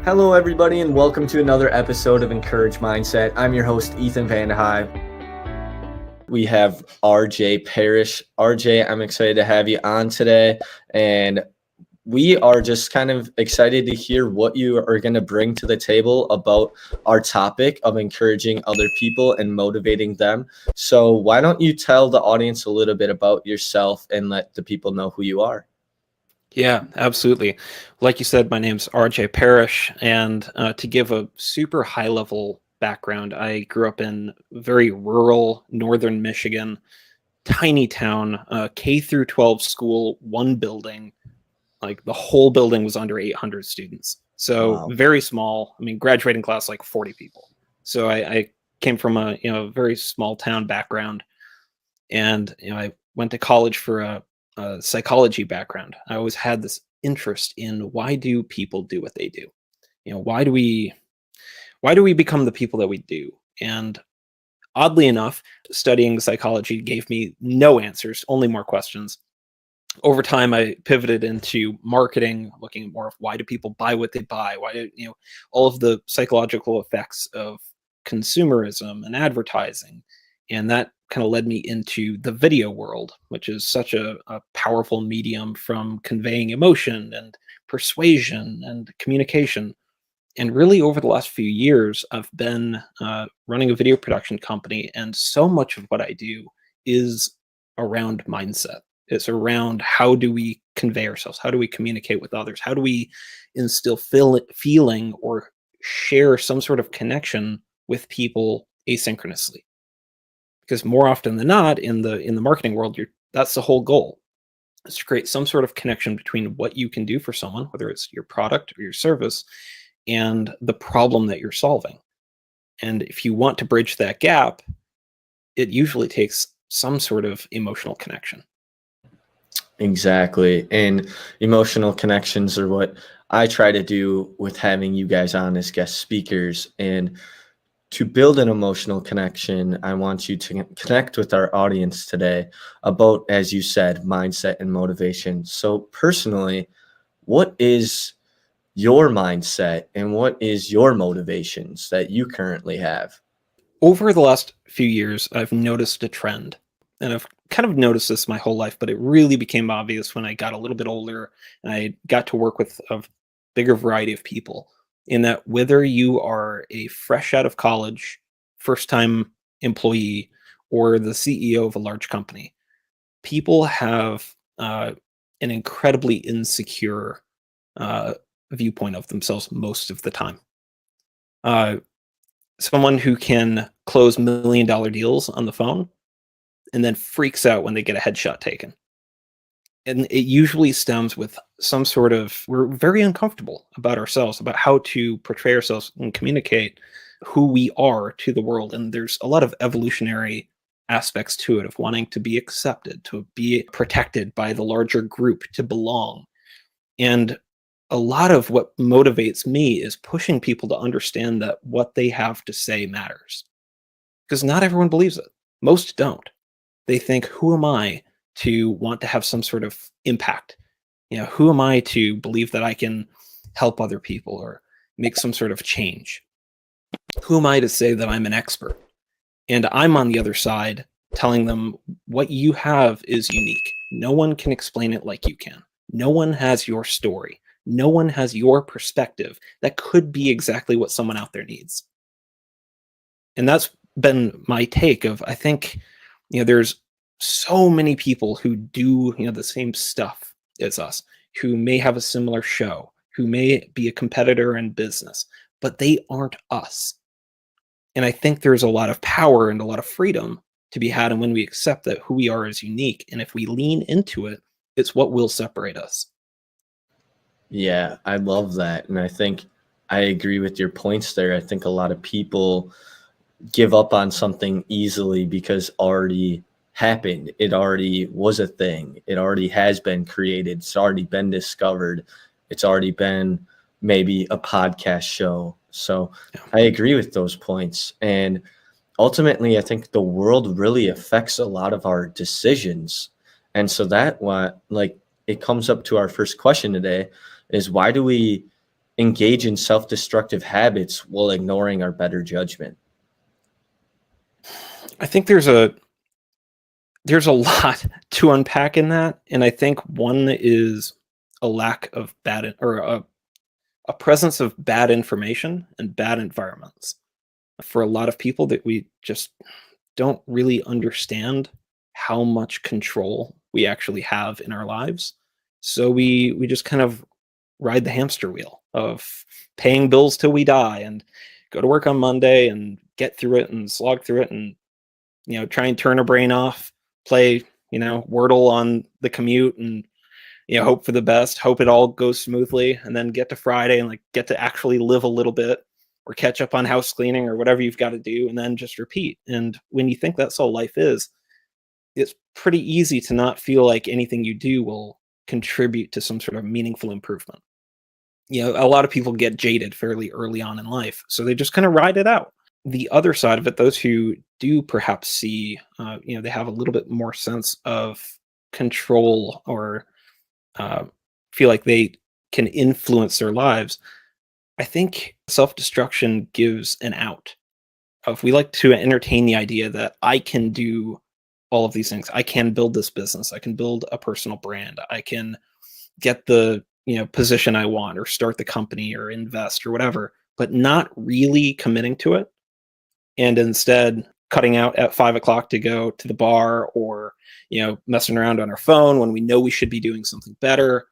Hello, everybody, and welcome to another episode of Encourage Mindset. I'm your host, Ethan Vandehei. We have RJ Parrish. RJ, I'm excited to have you on today, and we are just kind of excited to hear what you are going to bring to the table about our topic of encouraging other people and motivating them. So why don't you tell the audience a little bit about yourself and let the people know who you are? Yeah, absolutely. Like you said, my name's RJ Parrish, and to give a super high level background, I grew up in very rural northern Michigan, tiny town, K through 12 school, one building. Like the whole building was under 800 students. So Wow. very small. I mean, graduating class like 40 people. So I came from a very small town background, and I went to college for a psychology background. I always had this interest in why do people do what they do? Why do we become the people that we do? And oddly enough, studying psychology gave me no answers, only more questions. Over time, I pivoted into marketing, looking at more of why do people buy what they buy? Why do, all of the psychological effects of consumerism and advertising. And that kind of led me into the video world, which is such a powerful medium from conveying emotion and persuasion and communication. And really, over the last few years, I've been running a video production company, and so much of what I do is around mindset. It's around how do we convey ourselves? How do we communicate with others? How do we instill feeling or share some sort of connection with people asynchronously? Because more often than not, in the marketing world, that's the whole goal, is to create some sort of connection between what you can do for someone, whether it's your product or your service, and the problem that you're solving. And if you want to bridge that gap, it usually takes some sort of emotional connection. Exactly. And emotional connections are what I try to do with having you guys on as guest speakers. And to build an emotional connection, I want you to connect with our audience today about, as you said, mindset and motivation. So personally, what is your mindset and what is your motivations that you currently have? Over the last few years, I've noticed a trend, and I've kind of noticed this my whole life, but it really became obvious when I got a little bit older and I got to work with a bigger variety of people. In that, whether you are a fresh out of college, first time employee, or the CEO of a large company, people have an incredibly insecure uh, viewpoint of themselves most of the time. Uh, Someone who can close $1 million deals on the phone and then freaks out when they get a headshot taken. And it usually stems with some sort of, we're very uncomfortable about ourselves, about how to portray ourselves and communicate who we are to the world. And there's a lot of evolutionary aspects to it, of wanting to be accepted, to be protected by the larger group, to belong. And a lot of what motivates me is pushing people to understand that what they have to say matters. Because not everyone believes it. Most don't. They think, who am I to want to have some sort of impact? Who am I to believe that I can help other people or make some sort of change? Who am I to say that I'm an expert? And I'm on the other side telling them what you have is unique. No one can explain it like you can. No one has your story. No one has your perspective that could be exactly what someone out there needs. And that's been my take of, I think, there's so many people who do, the same stuff as us, who may have a similar show, who may be a competitor in business, but they aren't us. And I think there's a lot of power and a lot of freedom to be had. And when we accept that who we are is unique, and if we lean into it, it's what will separate us. Yeah, I love that. And I think I agree with your points there. I think a lot of people give up on something easily because already happened. It already was a thing. It already has been created. It's already been discovered. It's already been maybe a podcast show. So I agree with those points. And ultimately, I think the world really affects a lot of our decisions. And so that what like it comes up to our first question today is why do we engage in self-destructive habits while ignoring our better judgment? I think there's a lot to unpack in that, and I think one is a lack of or a presence of bad information and bad environments for a lot of people, that we just don't really understand how much control we actually have in our lives. So we just kind of ride the hamster wheel of paying bills till we die, and go to work on Monday and get through it and slog through it, and try and turn our brain off, play Wordle on the commute, and hope for the best, hope it all goes smoothly, and then get to Friday and like get to actually live a little bit, or catch up on house cleaning or whatever you've got to do, and then just repeat. And when you think that's all life is, it's pretty easy to not feel like anything you do will contribute to some sort of meaningful improvement. A lot of people get jaded fairly early on in life, so they just kind of ride it out. The other side of it, those who do perhaps see, they have a little bit more sense of control, or feel like they can influence their lives. I think self-destruction gives an out. If we like to entertain the idea that I can do all of these things, I can build this business, I can build a personal brand, I can get the position I want, or start the company, or invest, or whatever, but not really committing to it, and instead cutting out at 5 o'clock to go to the bar, or messing around on our phone when we know we should be doing something better.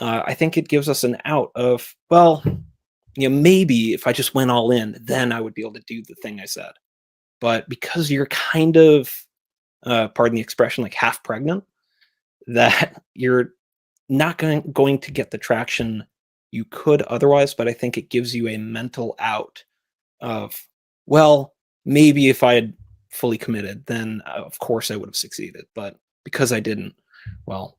I think it gives us an out of, well, maybe if I just went all in, then I would be able to do the thing I said. But because you're kind of, pardon the expression, like half pregnant, that you're not going to get the traction you could otherwise. But I think it gives you a mental out of, well, maybe if I had fully committed, then of course I would have succeeded. But because I didn't, well,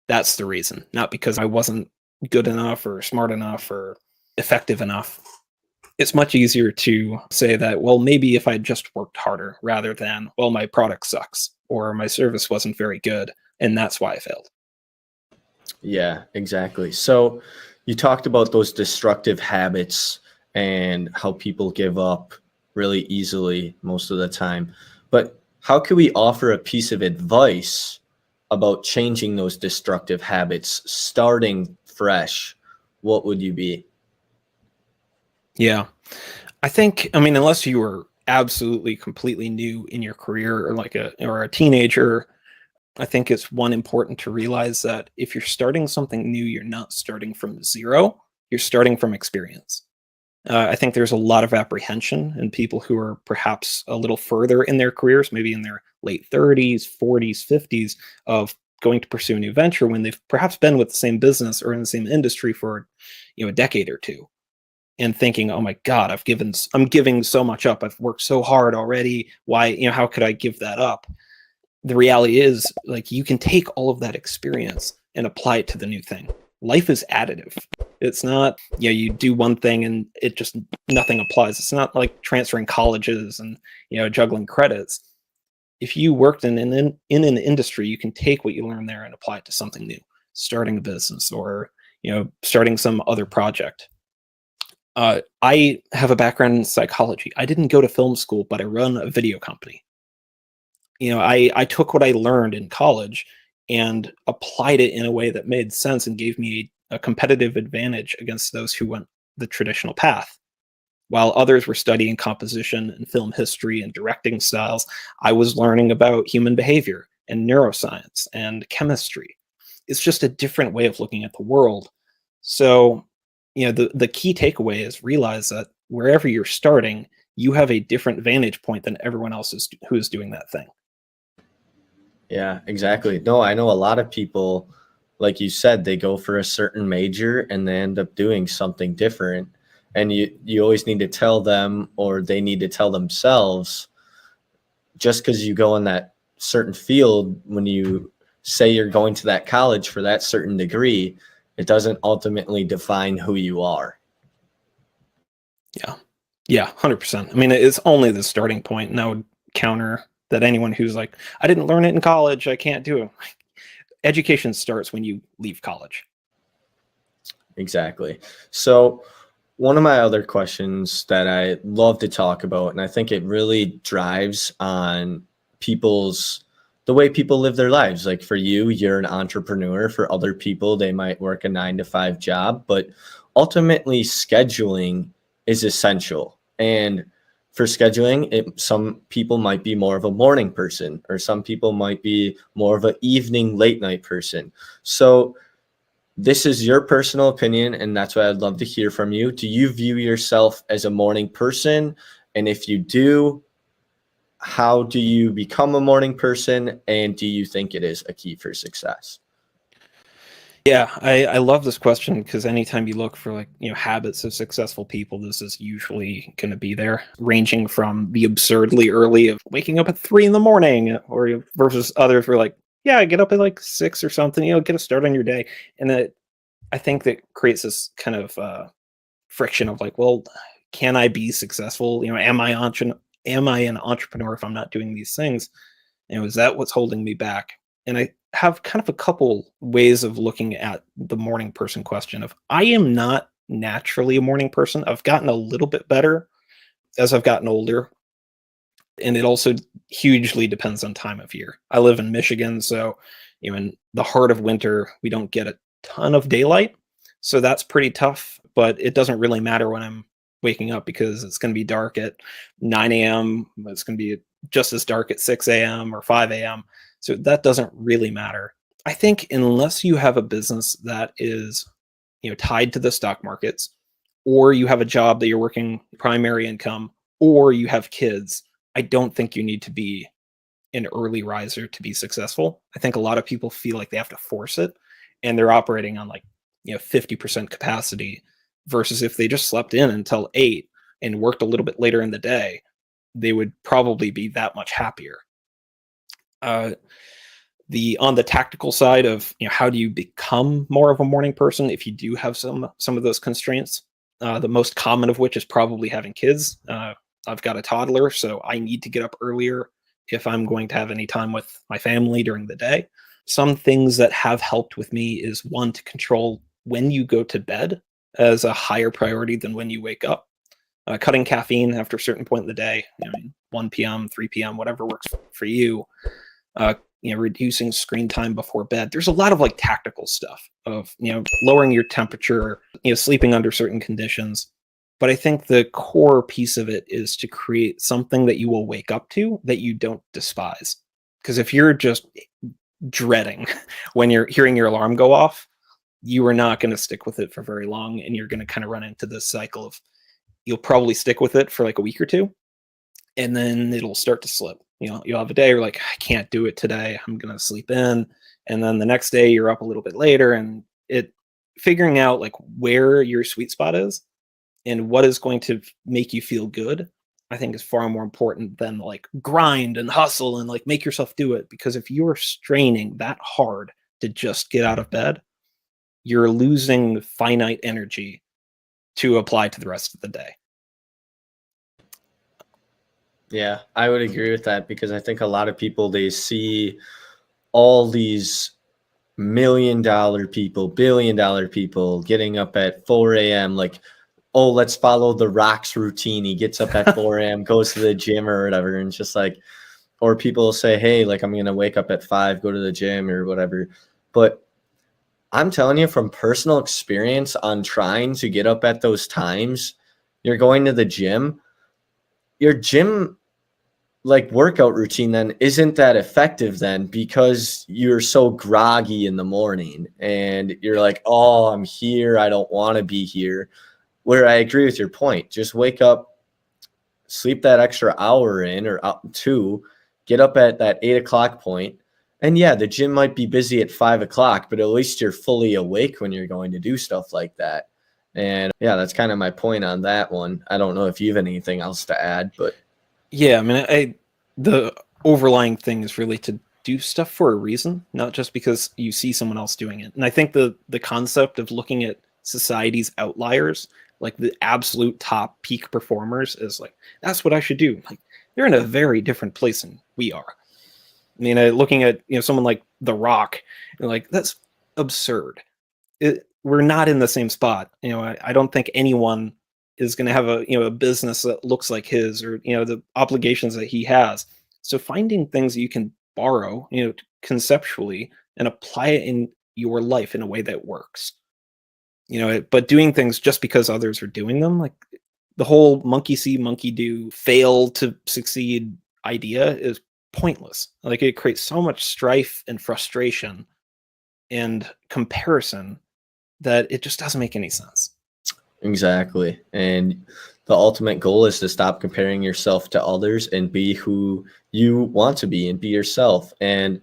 that's the reason, not because I wasn't good enough, or smart enough, or effective enough. It's much easier to say that, well, maybe if I just worked harder, rather than, well, my product sucks, or my service wasn't very good, and that's why I failed. Yeah, exactly. So you talked about those destructive habits and how people give up really easily most of the time. But how can we offer a piece of advice about changing those destructive habits, starting fresh? What would you be? Yeah. I think, I mean, unless you were absolutely completely new in your career, or like a teenager, I think it's one important to realize that if you're starting something new, you're not starting from zero, you're starting from experience. I think there's a lot of apprehension in people who are perhaps a little further in their careers, maybe in their late 30s, 40s, 50s, of going to pursue a new venture when they've perhaps been with the same business or in the same industry for a decade or two, and thinking, oh my God, I'm giving so much up, I've worked so hard already, why, how could I give that up? The reality is, like, you can take all of that experience and apply it to the new thing. Life is additive. It's not, you do one thing and it just, nothing applies. It's not like transferring colleges and juggling credits. If you worked in an industry, you can take what you learn there and apply it to something new, starting a business, or starting some other project. I have a background in psychology. I didn't go to film school, but I run a video company. I took what I learned in college and applied it in a way that made sense and gave me a competitive advantage against those who went the traditional path. While others were studying composition and film history and directing styles, I was learning about human behavior and neuroscience and chemistry. It's just a different way of looking at the world. So, the key takeaway is realize that wherever you're starting, you have a different vantage point than everyone else who is doing that thing. Yeah, exactly. No, I know a lot of people, like you said, they go for a certain major and they end up doing something different. And you always need to tell them, or they need to tell themselves, just because you go in that certain field, when you say you're going to that college for that certain degree, it doesn't ultimately define who you are. Yeah. Yeah, 100%. I mean, it's only the starting point, and I would counter that anyone who's like, I didn't learn it in college, I can't do it. Education starts when you leave college. exactly. So one of my other questions that I love to talk about, and I think it really drives on people's the way people live their lives. Like for you, you're an entrepreneur. For other people, they might work a 9 to 5 job, but ultimately scheduling is essential. And for scheduling, some people might be more of a morning person, or some people might be more of an evening, late night person. So this is your personal opinion, and that's what I'd love to hear from you. Do you view yourself as a morning person? And if you do, how do you become a morning person? And do you think it is a key for success? Yeah, I love this question because anytime you look for like, habits of successful people, this is usually going to be there, ranging from the absurdly early of waking up at 3 in the morning, or versus others who are like, yeah, I get up at like 6 or something, get a start on your day. And that I think that creates this kind of friction of like, well, can I be successful? Am I an entrepreneur if I'm not doing these things? And is that what's holding me back? And I have kind of a couple ways of looking at the morning person question. Of I am not naturally a morning person. I've gotten a little bit better as I've gotten older. And it also hugely depends on time of year. I live in Michigan, so in the heart of winter, we don't get a ton of daylight. So that's pretty tough, but it doesn't really matter when I'm waking up because it's going to be dark at 9 a.m. It's going to be just as dark at 6 a.m. or 5 a.m. So that doesn't really matter. I think unless you have a business that is, tied to the stock markets, or you have a job that you're working primary income, or you have kids, I don't think you need to be an early riser to be successful. I think a lot of people feel like they have to force it and they're operating on like, 50% capacity versus if they just slept in until 8 and worked a little bit later in the day, they would probably be that much happier. Uh, the on the tactical side of how do you become more of a morning person if you do have some of those constraints, the most common of which is probably having kids. I've got a toddler, so I need to get up earlier if I'm going to have any time with my family during the day. Some things that have helped with me is one, to control when you go to bed as a higher priority than when you wake up. Cutting caffeine after a certain point in the day, 1 p.m., 3 p.m., whatever works for you. Uh, reducing screen time before bed. There's a lot of like tactical stuff of, lowering your temperature, sleeping under certain conditions. But I think the core piece of it is to create something that you will wake up to that you don't despise. Because if you're just dreading when you're hearing your alarm go off, you are not going to stick with it for very long. And you're going to kind of run into this cycle of you'll probably stick with it for like a week or two, and then it'll start to slip. You'll have a day you're like, I can't do it today. I'm going to sleep in. And then the next day you're up a little bit later, and it figuring out like where your sweet spot is and what is going to make you feel good, I think is far more important than like grind and hustle and like make yourself do it. Because if you are straining that hard to just get out of bed, you're losing finite energy to apply to the rest of the day. Yeah, I would agree with that because I think a lot of people, they see all these $1 million people, $1 billion people getting up at 4 a.m. Like, oh, let's follow the Rock's routine. He gets up at 4 a.m., goes to the gym or whatever. And it's just like, or people say, hey, like I'm going to wake up at 5, go to the gym or whatever. But I'm telling you from personal experience on trying to get up at those times, you're going to the gym, your gym like workout routine then isn't that effective then because you're so groggy in the morning and you're like, oh, I'm here, I don't want to be here. Where I agree with your point, just wake up, sleep that extra hour in or two, get up at that 8 o'clock point, and yeah, the gym might be busy at 5 o'clock, but at least you're fully awake when you're going to do stuff like that. And yeah, that's kind of my point on that one. I don't know if you have anything else to add, but Yeah, I mean, the overlying thing is really to do stuff for a reason, not just because you see someone else doing it. And I think the concept of looking at society's outliers, like the absolute top peak performers, is like that's what I should do. Like they're in a very different place than we are. I mean, looking at someone like The Rock, like that's absurd. we're not in the same spot. I don't think anyone is going to have a business that looks like his, or the obligations that he has. So finding things that you can borrow, conceptually, and apply it in your life in a way that works. But doing things just because others are doing them, like the whole monkey see, monkey do, fail to succeed idea is pointless. Like, it creates so much strife and frustration and comparison that it just doesn't make any sense. Exactly. And the ultimate goal is to stop comparing yourself to others and be who you want to be and be yourself. And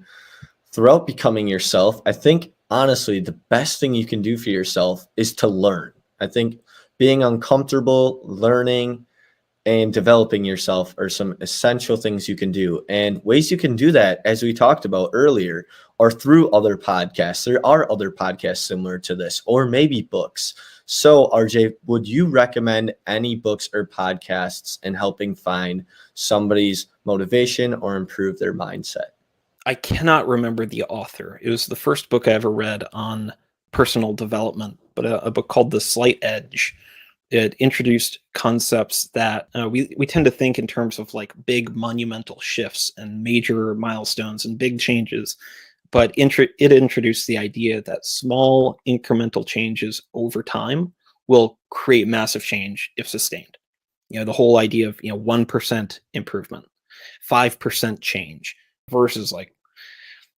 throughout becoming yourself, I think honestly, the best thing you can do for yourself is to learn. I think being uncomfortable, learning, and developing yourself are some essential things you can do. And ways you can do that, as we talked about earlier, are through other podcasts. There are other podcasts similar to this, or maybe books. So, RJ, would you recommend any books or podcasts in helping find somebody's motivation or improve their mindset? I cannot remember the author. It was the first book I ever read on personal development, but a book called The Slight Edge. It introduced concepts that we tend to think in terms of like big monumental shifts and major milestones and big changes. But it introduced the idea that small incremental changes over time will create massive change if sustained. The whole idea of 1% improvement, 5% change, versus like,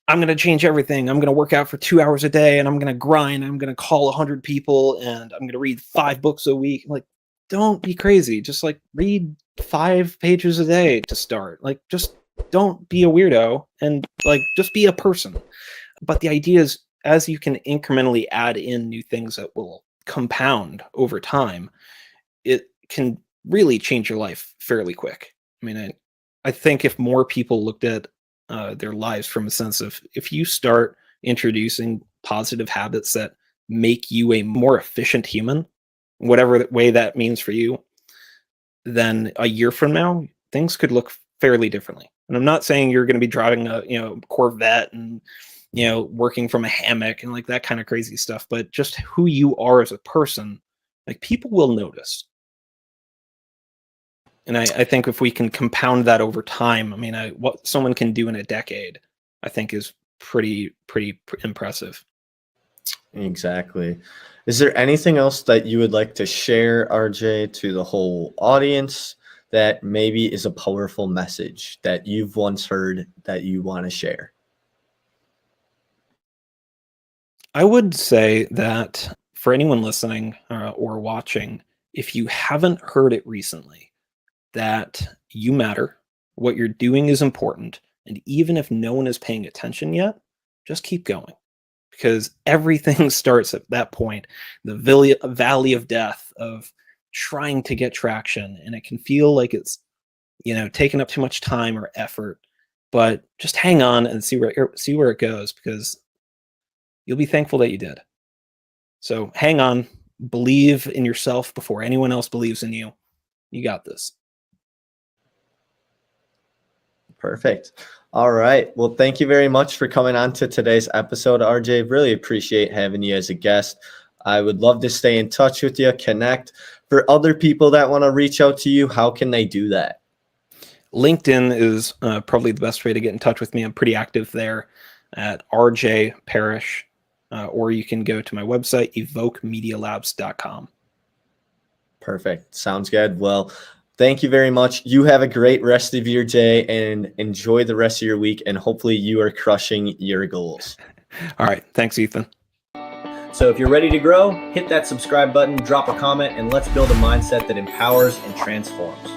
I'm going to change everything. I'm going to work out for 2 hours a day, and I'm going to grind. I'm going to call 100 people, and I'm going to read 5 books a week. Like, don't be crazy. Just like read 5 pages a day to start. Like, just don't be a weirdo, and like, just be a person. But the idea is, as you can incrementally add in new things that will compound over time, it can really change your life fairly quick. I mean, I think if more people looked at their lives from a sense of, if you start introducing positive habits that make you a more efficient human, whatever way that means for you, then a year from now, things could look fairly differently. And I'm not saying you're going to be driving a Corvette and working from a hammock and like that kind of crazy stuff, but just who you are as a person, like, people will notice. And I think if we can compound that over time, I mean, what someone can do in a decade, I think is pretty impressive. Exactly. Is there anything else that you would like to share, RJ, to the whole audience that maybe is a powerful message that you've once heard that you want to share? I would say that for anyone listening or watching, if you haven't heard it recently, that you matter, what you're doing is important, and even if no one is paying attention yet, just keep going. Because everything starts at that point, the valley of death of trying to get traction, and it can feel like it's taking up too much time or effort. But just hang on and see where it goes, because you'll be thankful that you did. So hang on, believe in yourself before anyone else believes in you. You got this. Perfect. All right. Well, thank you very much for coming on to today's episode, RJ. Really appreciate having you as a guest. I would love to stay in touch with you, connect. For other people that want to reach out to you, how can they do that? LinkedIn is probably the best way to get in touch with me. I'm pretty active there at RJ Parrish, or you can go to my website, evokemedialabs.com. Perfect. Sounds good. Well, thank you very much. You have a great rest of your day and enjoy the rest of your week. And hopefully you are crushing your goals. All right. Thanks, Ethan. So if you're ready to grow, hit that subscribe button, drop a comment, and let's build a mindset that empowers and transforms.